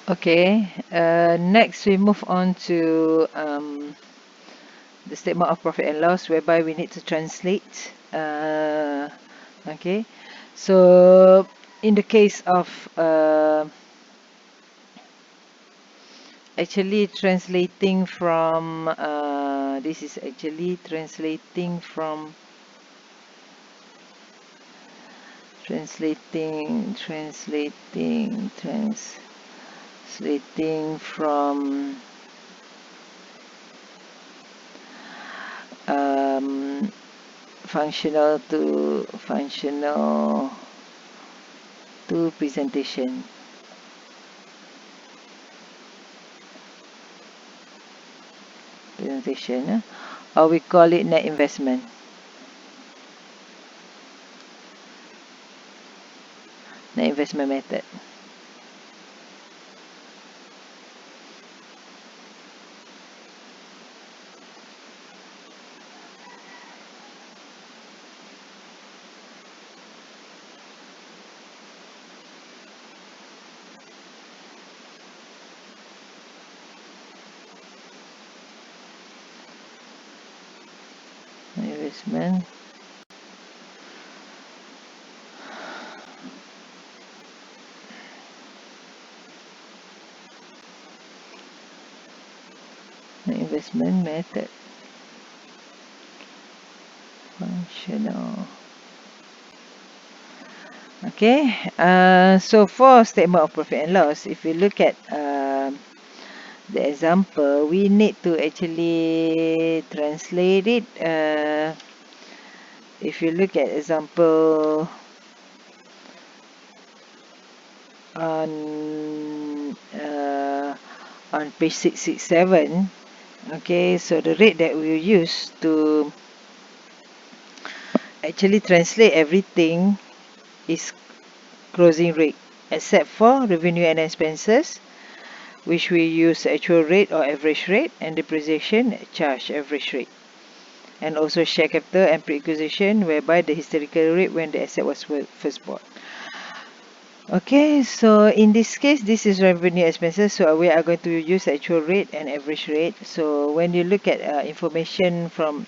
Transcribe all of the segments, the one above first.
Okay, next we move on to the statement of profit and loss, whereby we need to translate. Okay, so in the case of actually translating from this is actually translating from um, functional to presentation, or we call it net investment method. Investment method, functional. Okay, so for statement of profit and loss, if you look at the example, we need to actually translate it. If you look at example on page 667, okay, so the rate that we use to actually translate everything is closing rate, except for revenue and expenses, which we use actual rate or average rate, and depreciation charge average rate, and also share capital and pre-acquisition, whereby the historical rate when the asset was first bought. Okay, so in this case, this is revenue expenses, so we are going to use actual rate and average rate. So when you look at information from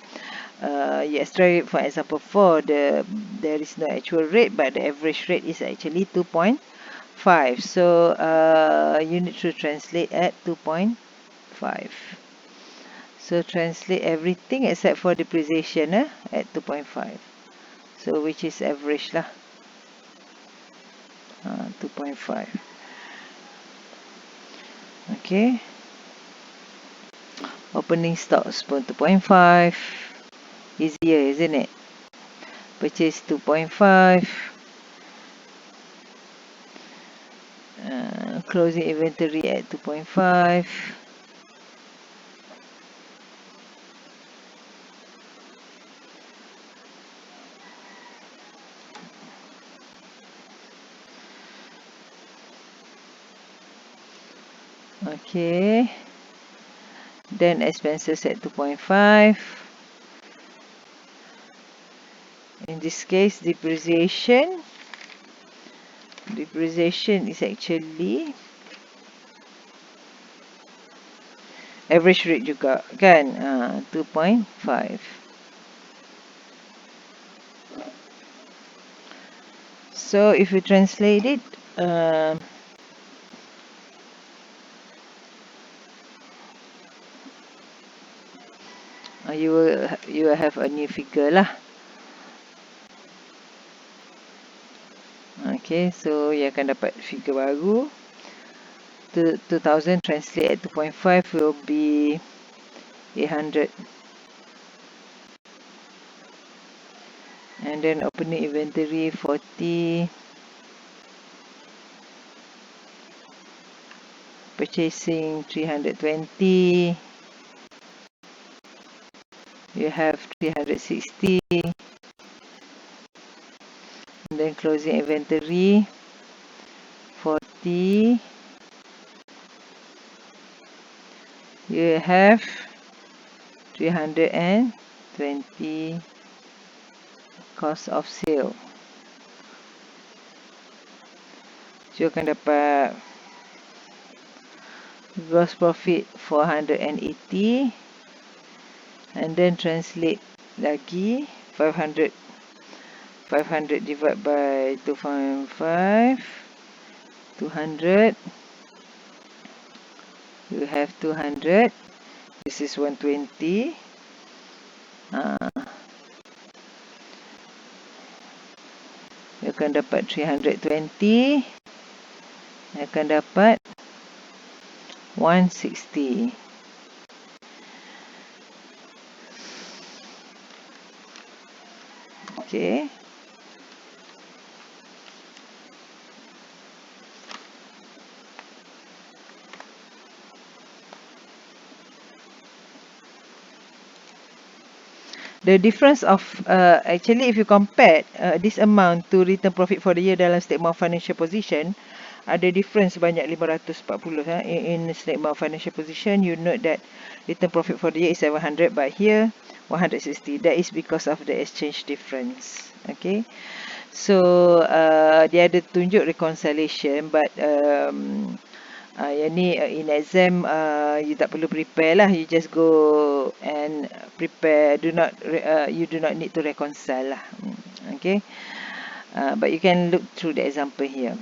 you extract, for example, there is no actual rate, but the average rate is actually 2.5. So you need to translate at 2.5. So translate everything except for depreciation at 2.5. So which is average lah, 2.5. Okay. Opening stocks pun 2.5. Easier, isn't it? Purchase 2.5. Closing inventory at 2.5. Okay. Then expenses at 2.5. In this case, depreciation is actually average rate juga kan, 2.5. So if you translate it, you will have a new figure lah. Okay, so you akan dapat figure baru. 2000 translate at 2.5 will be 800. And then opening inventory 40. Purchasing 320. You have 360. And then closing inventory 40. You have 320 cost of sale. So you akan dapat gross profit 480, and then translate lagi 500 divided by 2.5, 200, you have 200, this is 120, you akan dapat 320, you akan dapat 160. Okay. The difference of actually if you compare this amount to return profit for the year dalam statement of financial position, ada difference banyak 540. In statement of financial position, you note that return profit for the year is 700, but here 160. That is because of the exchange difference. Okay. So dia ada tunjuk reconciliation, but yang ni in exam you tak perlu prepare lah, you just go and prepare, you do not need to reconcile lah. Okay, but you can look through the example here.